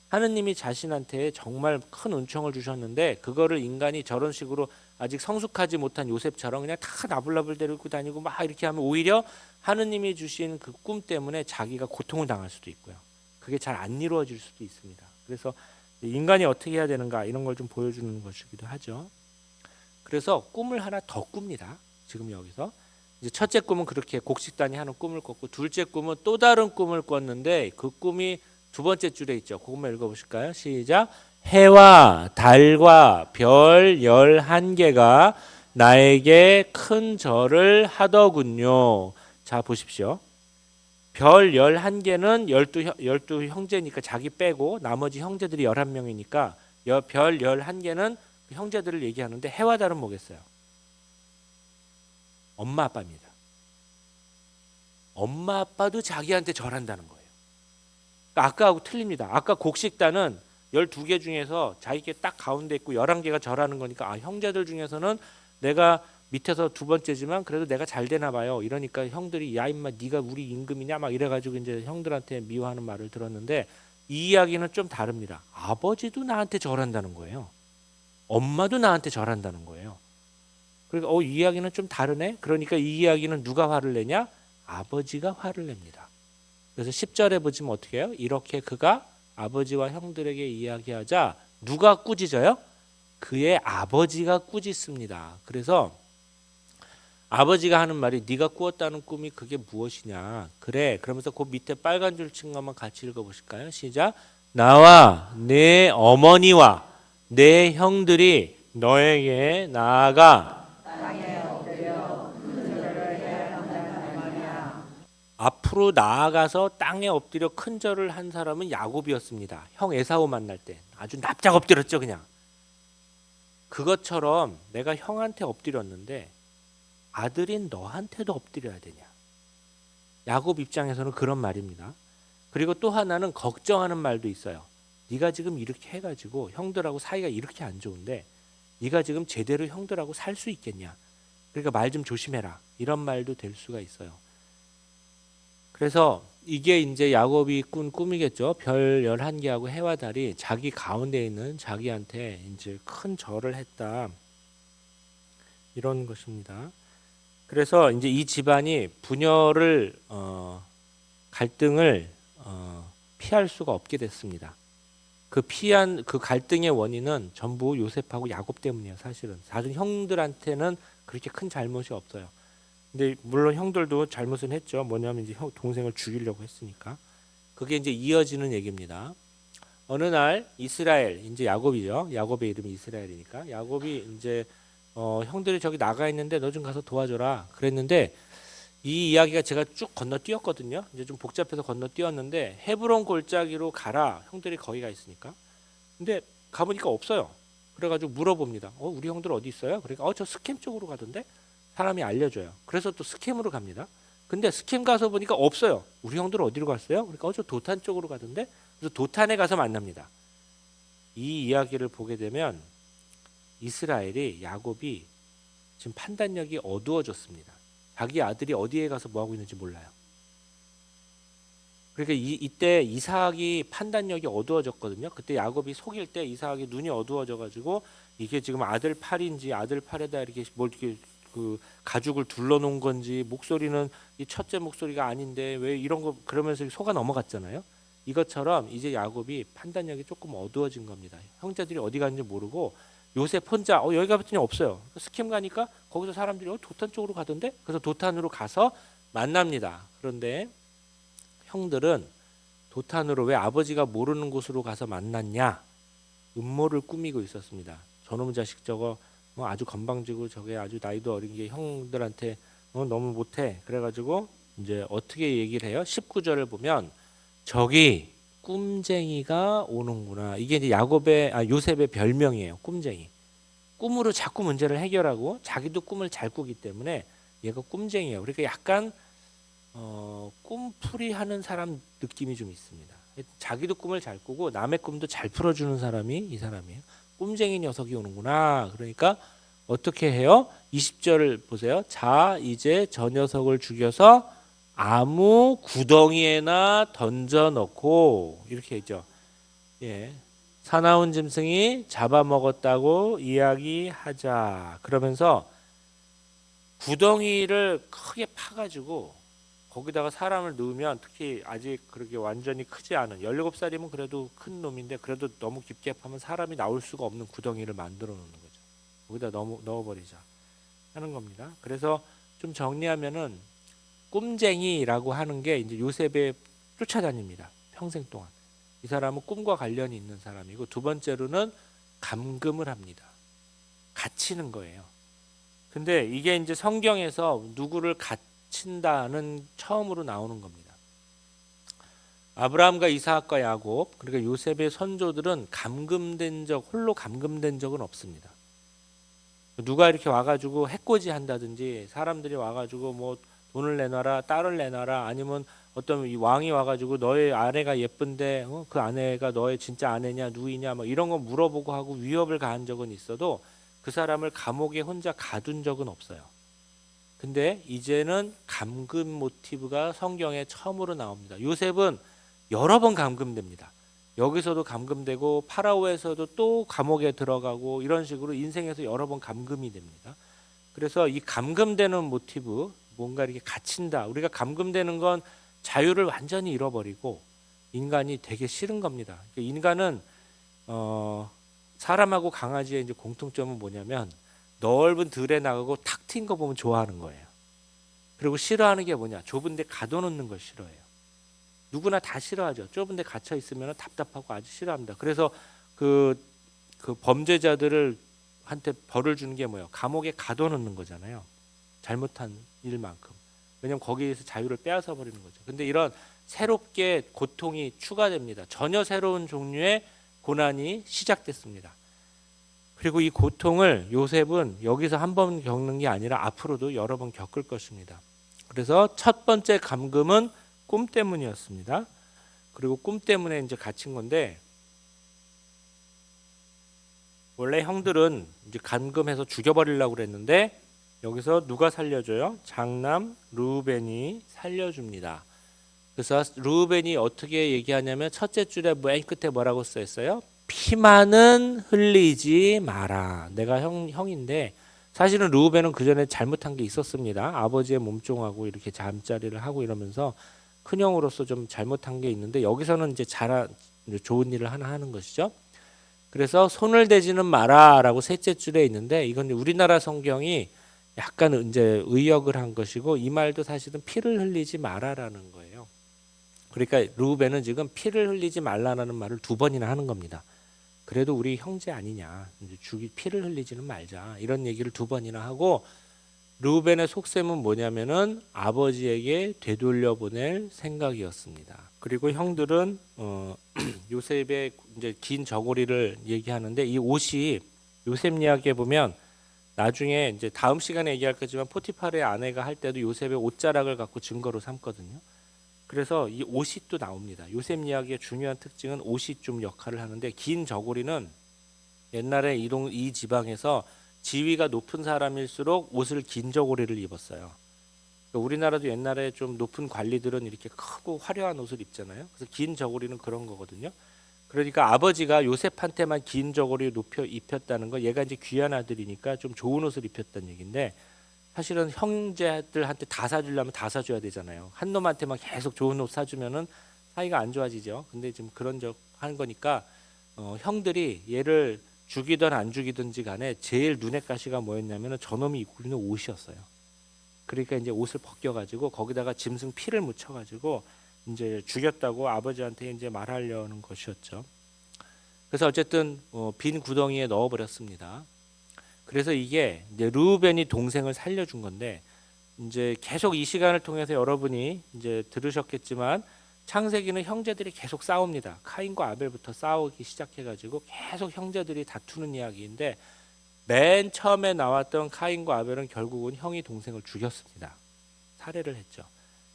[SPEAKER 1] 하느님이 자신한테 정말 큰 은총을 주셨는데 그거를 인간이 저런 식으로 아직 성숙하지 못한 요셉처럼 그냥 다 나불나불 데리고 다니고 막 이렇게 하면 오히려 하느님이 주신 그 꿈 때문에 자기가 고통을 당할 수도 있고요. 그게 잘 안 이루어질 수도 있습니다. 그래서 인간이 어떻게 해야 되는가 이런 걸 좀 보여주는 것이기도 하죠. 그래서 꿈을 하나 더 꿉니다. 지금 여기서 이제 첫째 꿈은 그렇게 곡식단이 하는 꿈을 꿨고 둘째 꿈은 또 다른 꿈을 꿨는데 그 꿈이 두 번째 줄에 있죠. 그것만 읽어보실까요? 시작. 해와 달과 별 11개가 나에게 큰 절을 하더군요. 자 보십시오. 별 11개는 12 형제니까 자기 빼고 나머지 형제들이 11명이니까 별 11개는 형제들을 얘기하는데 해와 달은 뭐겠어요? 엄마 아빠입니다. 엄마 아빠도 자기한테 절한다는 거예요. 그러니까 아까하고 틀립니다. 아까 곡식단은 12개 중에서 자기께 딱 가운데 있고 11개가 절하는 거니까 아, 형제들 중에서는 내가 밑에서 두 번째지만 그래도 내가 잘 되나 봐요. 이러니까 형들이 야 임마 네가 우리 임금이냐 막 이래가지고 이제 형들한테 미워하는 말을 들었는데 이 이야기는 좀 다릅니다. 아버지도 나한테 절한다는 거예요. 엄마도 나한테 절한다는 거예요. 그러니까 이 이야기는 좀 다르네. 그러니까 이 이야기는 누가 화를 내냐? 아버지가 화를 냅니다. 그래서 10절에 보시면 어떻게 해요? 이렇게 그가 아버지와 형들에게 이야기하자 누가 꾸짖어요? 그의 아버지가 꾸짖습니다. 그래서 아버지가 하는 말이 네가 꾸었다는 꿈이 그게 무엇이냐? 그래. 그러면서 그 밑에 빨간 줄 친 것만 같이 읽어보실까요? 시작. 나와 내 어머니와 내 형들이 너에게 나아가 앞으로 나아가서 땅에 엎드려 큰 절을 한 사람은 야곱이었습니다. 형 에사우 만날 때 아주 납작 엎드렸죠 그냥. 그것처럼 내가 형한테 엎드렸는데 아들인 너한테도 엎드려야 되냐. 야곱 입장에서는 그런 말입니다. 그리고 또 하나는 걱정하는 말도 있어요. 네가 지금 이렇게 해가지고 형들하고 사이가 이렇게 안 좋은데 네가 지금 제대로 형들하고 살 수 있겠냐. 그러니까 말 좀 조심해라. 이런 말도 될 수가 있어요. 그래서 이게 이제 야곱이 꾼 꿈이겠죠. 별 11개하고 해와 달이 자기 가운데 있는 자기한테 이제 큰 절을 했다. 이런 것입니다. 그래서 이제 이 집안이 분열을 갈등을 피할 수가 없게 됐습니다. 그 갈등의 원인은 전부 요셉하고 야곱 때문이에요. 사실은 형들한테는 그렇게 큰 잘못이 없어요. 근데 물론 형들도 잘못은 했죠. 뭐냐면 이제 동생을 죽이려고 했으니까. 그게 이제 이어지는 얘기입니다. 어느 날 이스라엘, 이제 야곱이죠. 야곱의 이름이 이스라엘이니까. 야곱이 이제 형들이 저기 나가 있는데 너 좀 가서 도와줘라. 그랬는데 이 이야기가 제가 쭉 건너뛰었거든요. 이제 좀 복잡해서 건너뛰었는데 헤브론 골짜기로 가라. 형들이 거기 가 있으니까. 근데 가보니까 없어요. 그래가지고 물어봅니다. 우리 형들 어디 있어요? 그러니까 저 스켐 쪽으로 가던데. 사람이 알려줘요. 그래서 또 스켐으로 갑니다. 근데 스켐 가서 보니까 없어요. 우리 형들 어디로 갔어요? 그러니까 저 도탄 쪽으로 가던데. 그래서 도탄에 가서 만납니다. 이 이야기를 보게 되면 이스라엘이 야곱이 지금 판단력이 어두워졌습니다. 자기 아들이 어디에 가서 뭐 하고 있는지 몰라요. 그러니까 이때 이삭이 판단력이 어두워졌거든요. 그때 야곱이 속일 때 이삭이 눈이 어두워져가지고 이게 지금 아들 팔인지 아들 팔에다 이렇게 뭘 이렇게 그 가죽을 둘러놓은 건지 목소리는 이 첫째 목소리가 아닌데 왜 이런 거 그러면서 속아 넘어갔잖아요. 이것처럼 이제 야곱이 판단력이 조금 어두워진 겁니다. 형제들이 어디 갔는지 모르고 요셉 혼자 여기 가봤더니 없어요. 스켐 가니까 거기서 사람들이 도탄 쪽으로 가던데. 그래서 도탄으로 가서 만납니다. 그런데 형들은 도탄으로 왜 아버지가 모르는 곳으로 가서 만났냐 음모를 꾸미고 있었습니다. 저놈 자식 저거 아주 건방지고 저게 아주 나이도 어린 게 형들한테 너무 못해. 그래가지고 이제 어떻게 얘기를 해요? 19절을 보면 저기 꿈쟁이가 오는구나. 이게 이제 요셉의 별명이에요. 꿈쟁이. 꿈으로 자꾸 문제를 해결하고 자기도 꿈을 잘 꾸기 때문에 얘가 꿈쟁이에요. 그러니까 약간 꿈풀이 하는 사람 느낌이 좀 있습니다. 자기도 꿈을 잘 꾸고 남의 꿈도 잘 풀어주는 사람이 이 사람이에요. 꿈쟁이 녀석이 오는구나. 그러니까 어떻게 해요? 20절을 보세요. 자, 이제 저 녀석을 죽여서 아무 구덩이에나 던져 넣고 이렇게 했죠. 예. 사나운 짐승이 잡아먹었다고 이야기하자. 그러면서 구덩이를 크게 파가지고 거기다가 사람을 넣으면 특히 아직 그렇게 완전히 크지 않은 17살이면 그래도 큰 놈인데 그래도 너무 깊게 파면 사람이 나올 수가 없는 구덩이를 만들어 놓는 거죠. 거기다 넣어버리자 하는 겁니다. 그래서 좀 정리하면은 꿈쟁이라고 하는 게 이제 요셉에 쫓아다닙니다. 평생 동안. 이 사람은 꿈과 관련이 있는 사람이고 두 번째로는 감금을 합니다. 갇히는 거예요. 근데 이게 이제 성경에서 누구를 갇힌다는 처음으로 나오는 겁니다. 아브라함과 이삭과 야곱 그러니까 요셉의 선조들은 홀로 감금된 적은 없습니다. 누가 이렇게 와가지고 해코지 한다든지 사람들이 와가지고 뭐 돈을 내놔라, 딸을 내놔라, 아니면 어떤 이 왕이 와가지고 너의 아내가 예쁜데 그 아내가 너의 진짜 아내냐 누이냐 뭐 이런 거 물어보고 하고 위협을 가한 적은 있어도 그 사람을 감옥에 혼자 가둔 적은 없어요. 근데 이제는 감금 모티브가 성경에 처음으로 나옵니다. 요셉은 여러 번 감금됩니다. 여기서도 감금되고 파라오에서도 또 감옥에 들어가고 이런 식으로 인생에서 여러 번 감금이 됩니다. 그래서 이 감금되는 모티브, 뭔가 이렇게 갇힌다. 우리가 감금되는 건 자유를 완전히 잃어버리고 인간이 되게 싫은 겁니다. 인간은 사람하고 강아지의 이제 공통점은 뭐냐면 넓은 들에 나가고 탁 트인 거 보면 좋아하는 거예요. 그리고 싫어하는 게 뭐냐? 좁은 데 가둬놓는 걸 싫어해요. 누구나 다 싫어하죠. 좁은 데 갇혀 있으면 답답하고 아주 싫어합니다. 그래서 그 범죄자들을 한테 벌을 주는 게 뭐예요? 감옥에 가둬놓는 거잖아요. 잘못한 일만큼. 왜냐하면 거기에서 자유를 빼앗아 버리는 거죠. 근데 이런 새롭게 고통이 추가됩니다. 전혀 새로운 종류의 고난이 시작됐습니다. 그리고 이 고통을 요셉은 여기서 한 번 겪는 게 아니라 앞으로도 여러 번 겪을 것입니다. 그래서 첫 번째 감금은 꿈 때문이었습니다. 그리고 꿈 때문에 이제 갇힌 건데, 원래 형들은 이제 감금해서 죽여버리려고 그랬는데 여기서 누가 살려줘요? 장남 르우벤이 살려줍니다. 그래서 르우벤이 어떻게 얘기하냐면 첫째 줄에 맨 끝에 뭐라고 써 있어요? 피만은 흘리지 마라. 내가 형인데, 사실은 르우벤은 그 전에 잘못한 게 있었습니다. 아버지의 몸종하고 이렇게 잠자리를 하고 이러면서 큰형으로서 좀 잘못한 게 있는데, 여기서는 이제 좋은 일을 하나 하는 것이죠. 그래서 손을 대지는 마라라고 셋째 줄에 있는데, 이건 우리나라 성경이 약간 이제 의역을 한 것이고, 이 말도 사실은 피를 흘리지 마라라는 거예요. 그러니까 르우벤은 지금 피를 흘리지 말라는 말을 두 번이나 하는 겁니다. 그래도 우리 형제 아니냐, 이제 피를 흘리지는 말자, 이런 얘기를 두 번이나 하고, 르우벤의 속셈은 뭐냐면은 아버지에게 되돌려 보낼 생각이었습니다. 그리고 형들은 요셉의 이제 긴 저고리를 얘기하는데, 이 옷이 요셉 이야기에 보면 나중에 이제 다음 시간에 얘기할 거지만 포티파르의 아내가 할 때도 요셉의 옷자락을 갖고 증거로 삼거든요. 그래서 이 옷이 또 나옵니다. 요셉 이야기의 중요한 특징은 옷이 좀 역할을 하는데, 긴 저고리는 옛날에 이 지방에서 지위가 높은 사람일수록 옷을 긴 저고리를 입었어요. 그러니까 우리나라도 옛날에 좀 높은 관리들은 이렇게 크고 화려한 옷을 입잖아요. 그래서 긴 저고리는 그런 거거든요. 그러니까 아버지가 요셉한테만 긴 저고리 입혔다는 건 얘가 이제 귀한 아들이니까 좀 좋은 옷을 입혔다는 얘기인데, 사실은 형제들한테 다 사주려면 다 사줘야 되잖아요. 한 놈한테만 계속 좋은 옷 사주면은 사이가 안 좋아지죠. 근데 지금 그런 적 하는 거니까 형들이 얘를 죽이든 안 죽이든지 간에 제일 눈에 가시가 뭐였냐면은 저놈이 입고 있는 옷이었어요. 그러니까 이제 옷을 벗겨가지고 거기다가 짐승 피를 묻혀가지고 이제 죽였다고 아버지한테 이제 말하려는 것이었죠. 그래서 어쨌든 빈 구덩이에 넣어버렸습니다. 그래서 이게 이제 르우벤이 동생을 살려준 건데, 이제 계속 이 시간을 통해서 여러분이 이제 들으셨겠지만 창세기는 형제들이 계속 싸웁니다. 카인과 아벨부터 싸우기 시작해가지고 계속 형제들이 다투는 이야기인데, 맨 처음에 나왔던 카인과 아벨은 결국은 형이 동생을 죽였습니다. 살해를 했죠.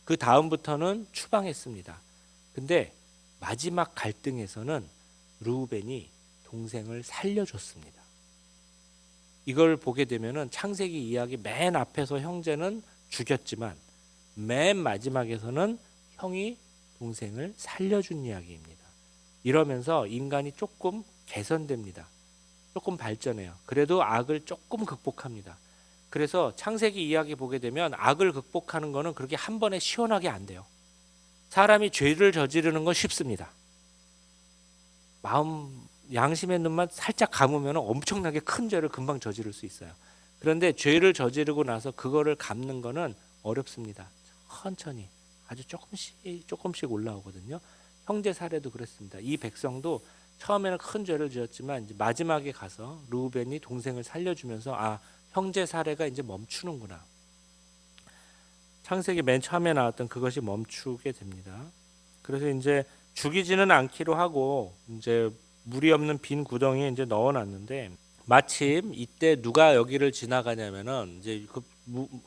[SPEAKER 1] 그 다음부터는 추방했습니다. 근데 마지막 갈등에서는 르우벤이 동생을 살려줬습니다. 이걸 보게 되면은 창세기 이야기 맨 앞에서 형제는 죽였지만 맨 마지막에서는 형이 동생을 살려준 이야기입니다. 이러면서 인간이 조금 개선됩니다. 조금 발전해요. 그래도 악을 조금 극복합니다. 그래서 창세기 이야기 보게 되면 악을 극복하는 거는 그렇게 한 번에 시원하게 안 돼요. 사람이 죄를 저지르는 건 쉽습니다. 양심의 눈만 살짝 감으면 엄청나게 큰 죄를 금방 저지를 수 있어요. 그런데 죄를 저지르고 나서 그거를 갚는 거는 어렵습니다. 천천히 아주 조금씩 올라오거든요. 형제 사례도 그랬습니다. 이 백성도 처음에는 큰 죄를 지었지만 이제 마지막에 가서 르우벤이 동생을 살려주면서 형제 사례가 이제 멈추는구나. 창세기 맨 처음에 나왔던 그것이 멈추게 됩니다. 그래서 이제 죽이지는 않기로 하고 이제 물이 없는 빈 구덩이에 이제 넣어놨는데, 마침 이때 누가 여기를 지나가냐면은 이제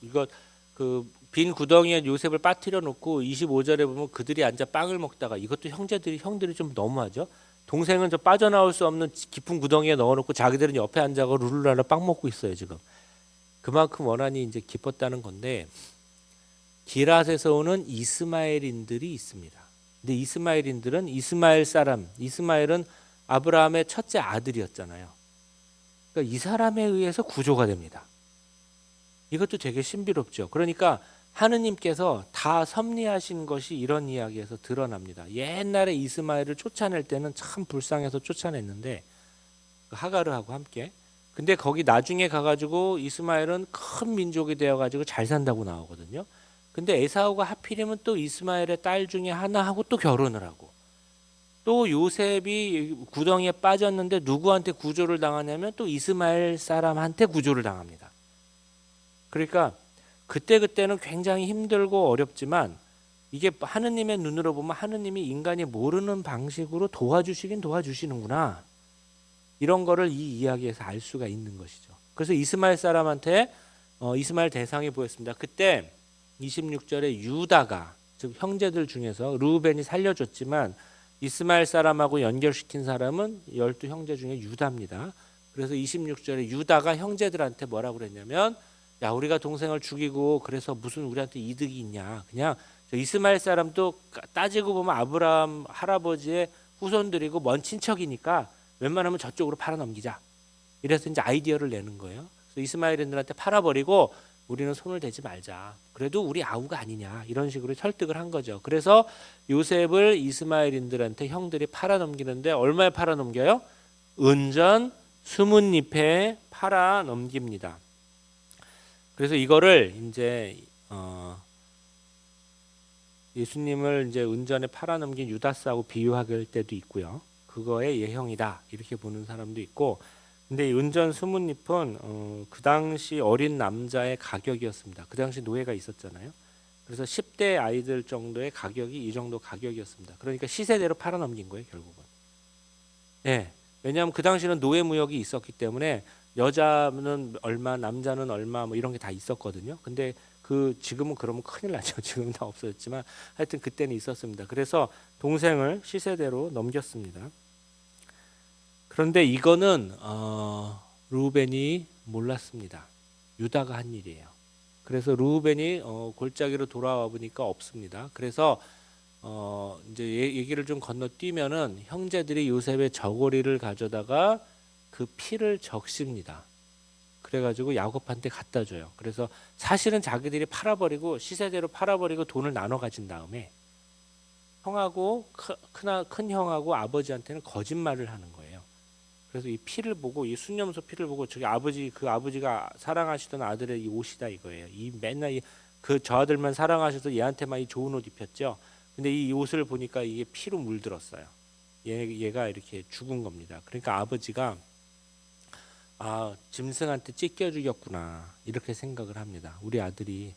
[SPEAKER 1] 이거 그 빈 구덩이에 요셉을 빠뜨려 놓고 25절에 보면 그들이 앉아 빵을 먹다가, 이것도 형들이 좀 너무하죠. 동생은 저 빠져나올 수 없는 깊은 구덩이에 넣어놓고 자기들은 옆에 앉아서 룰루랄라 빵 먹고 있어요 지금. 그만큼 원한이 이제 깊었다는 건데, 기랏에서 오는 이스마엘인들이 있습니다. 근데 이스마엘인들은 이스마엘은 아브라함의 첫째 아들이었잖아요. 그러니까 이 사람에 의해서 구조가 됩니다. 이것도 되게 신비롭죠. 그러니까 하느님께서 다 섭리하신 것이 이런 이야기에서 드러납니다. 옛날에 이스마엘을 쫓아낼 때는 참 불쌍해서 쫓아냈는데, 하가르하고 함께. 근데 거기 나중에 가가지고 이스마엘은 큰 민족이 되어가지고 잘 산다고 나오거든요. 근데 에사우가 하필이면 또 이스마엘의 딸 중에 하나하고 또 결혼을 하고, 또 요셉이 구덩이에 빠졌는데 누구한테 구조를 당하냐면 또 이스마엘 사람한테 구조를 당합니다. 그러니까 그때는 굉장히 힘들고 어렵지만, 이게 하느님의 눈으로 보면 하느님이 인간이 모르는 방식으로 도와주시긴 도와주시는구나, 이런 거를 이 이야기에서 알 수가 있는 것이죠. 그래서 이스마엘 사람한테 이스마엘 대상이 보였습니다. 그때 26절에 유다가, 즉 형제들 중에서 르우벤이 살려줬지만 이스마엘 사람하고 연결시킨 사람은 12형제 중에 유다입니다. 그래서 26절에 유다가 형제들한테 뭐라고 그랬냐면, 야, 우리가 동생을 죽이고 그래서 무슨 우리한테 이득이 있냐, 그냥 저 이스마엘 사람도 따지고 보면 아브라함 할아버지의 후손들이고 먼 친척이니까 웬만하면 저쪽으로 팔아넘기자, 이래서 이제 아이디어를 내는 거예요. 그래서 이스마엘인들한테 팔아버리고 우리는 손을 대지 말자, 그래도 우리 아우가 아니냐, 이런 식으로 설득을 한 거죠. 그래서 요셉을 이스마엘인들한테 형들이 팔아넘기는데, 얼마에 팔아넘겨요? 은전 20잎에 팔아넘깁니다. 그래서 이거를 이제 예수님을 이제 은전에 팔아넘긴 유다스하고 비유할 때도 있고요. 그거의 예형이다, 이렇게 보는 사람도 있고. 근데 이 은전 20잎은 그 당시 어린 남자의 가격이었습니다. 그 당시 노예가 있었잖아요. 그래서 10대 아이들 정도의 가격이 이 정도 가격이었습니다. 그러니까 시세대로 팔아넘긴 거예요 결국은. 예. 왜냐하면 그 당시는 노예 무역이 있었기 때문에 여자는 얼마, 남자는 얼마, 뭐 이런 게 다 있었거든요. 근데 지금은 그러면 큰일 나죠. 지금은 다 없어졌지만 하여튼 그때는 있었습니다. 그래서 동생을 시세대로 넘겼습니다. 그런데 이거는 르우벤이 몰랐습니다. 유다가 한 일이에요. 그래서 르우벤이 골짜기로 돌아와 보니까 없습니다. 그래서 이제 얘기를 좀 건너뛰면은 형제들이 요셉의 저고리를 가져다가 그 피를 적십니다. 그래가지고 야곱한테 갖다 줘요. 그래서 사실은 자기들이 팔아버리고 시세대로 팔아버리고 돈을 나눠 가진 다음에 형하고 큰 형하고 아버지한테는 거짓말을 하는 거예요. 그래서 이 피를 보고, 이 순념소 피를 보고, 저기 아버지가 사랑하시던 아들의 이 옷이다 이거예요. 이 맨날 저 아들만 사랑하셔서 얘한테만 이 좋은 옷 입혔죠. 근데 이 옷을 보니까 이게 피로 물들었어요. 얘가 이렇게 죽은 겁니다. 그러니까 아버지가 짐승한테 찢겨 죽였구나, 이렇게 생각을 합니다. 우리 아들이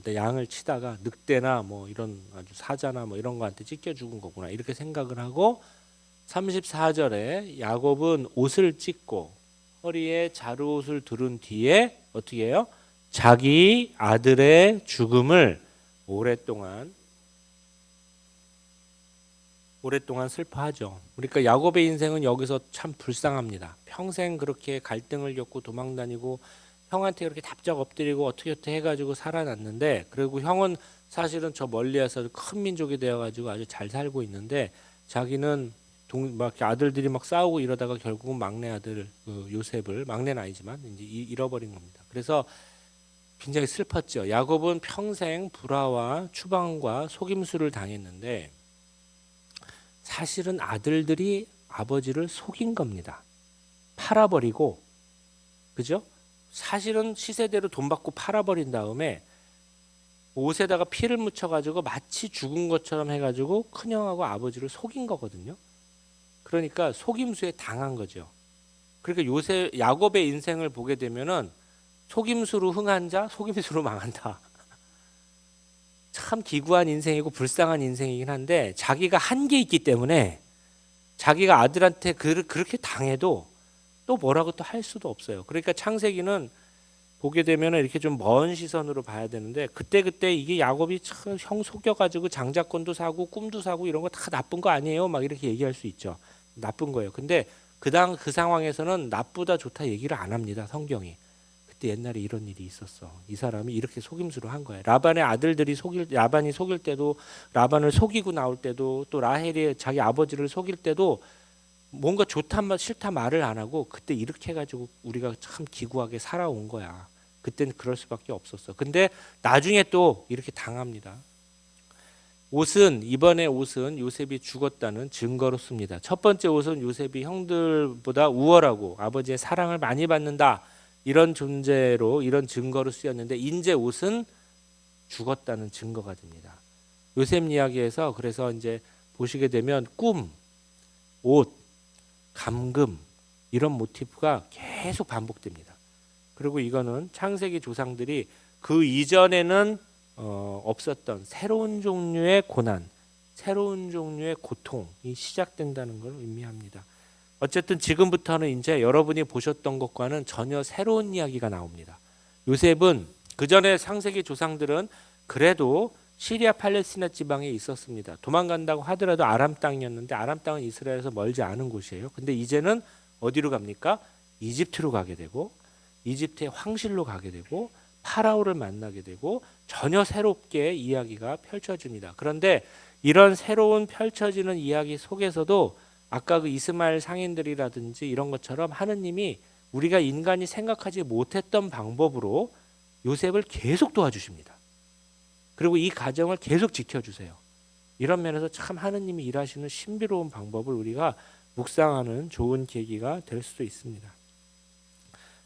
[SPEAKER 1] 양을 치다가 늑대나 뭐 이런 아주 사자나 뭐 이런 거한테 찢겨 죽은 거구나, 이렇게 생각을 하고, 34절에 야곱은 옷을 찢고 허리에 자루옷을 두른 뒤에 어떻게 해요? 자기 아들의 죽음을 오랫동안 슬퍼하죠. 그러니까 야곱의 인생은 여기서 참 불쌍합니다. 평생 그렇게 갈등을 겪고 도망다니고 형한테 그렇게 답작 엎드리고 어떻게 해가지고 살아났는데, 그리고 형은 사실은 저 멀리에서 큰 민족이 되어가지고 아주 잘 살고 있는데, 자기는 막 아들들이 막 싸우고 이러다가 결국은 막내 아들 요셉을, 막내는 아니지만 이제 잃어버린 겁니다. 그래서 굉장히 슬펐죠. 야곱은 평생 불화와 추방과 속임수를 당했는데, 사실은 아들들이 아버지를 속인 겁니다. 팔아버리고, 그죠? 사실은 시세대로 돈 받고 팔아버린 다음에 옷에다가 피를 묻혀가지고 마치 죽은 것처럼 해가지고 큰형하고 아버지를 속인 거거든요. 그러니까 속임수에 당한 거죠. 그러니까 야곱의 인생을 보게 되면은 속임수로 흥한 자, 속임수로 망한다. 참 기구한 인생이고 불쌍한 인생이긴 한데, 자기가 한 게 있기 때문에 자기가 아들한테 그렇게 당해도 또 뭐라고 또 할 수도 없어요. 그러니까 창세기는 보게 되면 이렇게 좀 먼 시선으로 봐야 되는데 그때 이게 야곱이 참 형 속여가지고 장자권도 사고 꿈도 사고 이런 거 다 나쁜 거 아니에요? 막 이렇게 얘기할 수 있죠. 나쁜 거예요. 근데 그 상황에서는 나쁘다 좋다 얘기를 안 합니다. 성경이. 그때 옛날에 이런 일이 있었어. 이 사람이 이렇게 속임수로 한 거예요. 라반의 아들들이 라반이 속일 때도 라반을 속이고 나올 때도 또 라헬이 자기 아버지를 속일 때도 뭔가 좋다 싫다 말을 안 하고 그때 이렇게 해가지고 우리가 참 기구하게 살아온 거야. 그때는 그럴 수밖에 없었어. 근데 나중에 또 이렇게 당합니다. 이번에 옷은 요셉이 죽었다는 증거로 씁니다. 첫 번째 옷은 요셉이 형들보다 우월하고 아버지의 사랑을 많이 받는다. 이런 존재로 이런 증거로 쓰였는데 이제 옷은 죽었다는 증거가 됩니다. 요셉 이야기에서 그래서 이제 보시게 되면 꿈, 옷, 감금 이런 모티프가 계속 반복됩니다. 그리고 이거는 창세기 조상들이 그 이전에는 없었던 새로운 종류의 고난, 새로운 종류의 고통이 시작된다는 걸 의미합니다. 어쨌든 지금부터는 이제 여러분이 보셨던 것과는 전혀 새로운 이야기가 나옵니다. 요셉은 그 전에 창세기 조상들은 그래도 시리아 팔레스티나 지방에 있었습니다. 도망간다고 하더라도 아람 땅이었는데 아람 땅은 이스라엘에서 멀지 않은 곳이에요. 근데 이제는 어디로 갑니까? 이집트로 가게 되고 이집트의 황실로 가게 되고 파라오를 만나게 되고 전혀 새롭게 이야기가 펼쳐집니다. 그런데 이런 새로운 펼쳐지는 이야기 속에서도 아까 그 이스마엘 상인들이라든지 이런 것처럼 하느님이 우리가 인간이 생각하지 못했던 방법으로 요셉을 계속 도와주십니다. 그리고 이 가정을 계속 지켜주세요. 이런 면에서 참 하느님이 일하시는 신비로운 방법을 우리가 묵상하는 좋은 계기가 될 수도 있습니다.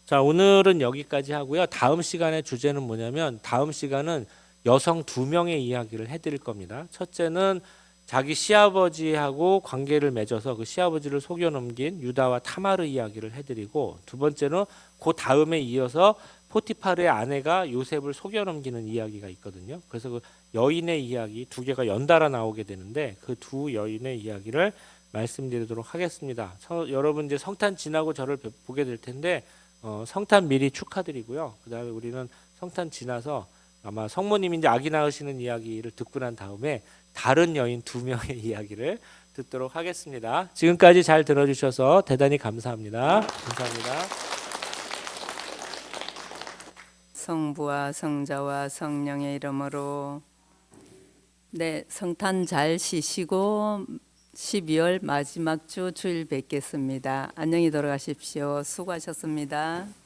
[SPEAKER 1] 자, 오늘은 여기까지 하고요. 다음 시간의 주제는 뭐냐면 다음 시간은 여성 2명의 이야기를 해드릴 겁니다. 첫째는 자기 시아버지하고 관계를 맺어서 그 시아버지를 속여넘긴 유다와 타마르 이야기를 해드리고 두 번째는 그 다음에 이어서 포티파르의 아내가 요셉을 속여넘기는 이야기가 있거든요. 그래서 그 여인의 이야기 2개가 연달아 나오게 되는데 그 두 여인의 이야기를 말씀드리도록 하겠습니다. 여러분 이제 성탄 지나고 저를 보게 될 텐데 성탄 미리 축하드리고요. 그다음에 우리는 성탄 지나서 아마 성모님이 이제 아기 낳으시는 이야기를 듣고 난 다음에 다른 여인 2명의 이야기를 듣도록 하겠습니다. 지금까지 잘 들어주셔서 대단히 감사합니다. 감사합니다.
[SPEAKER 2] 성부와 성자와 성령의 이름으로 네, 성탄 잘 쉬시고 12월 마지막 주 주일 뵙겠습니다. 안녕히 돌아가십시오. 수고하셨습니다.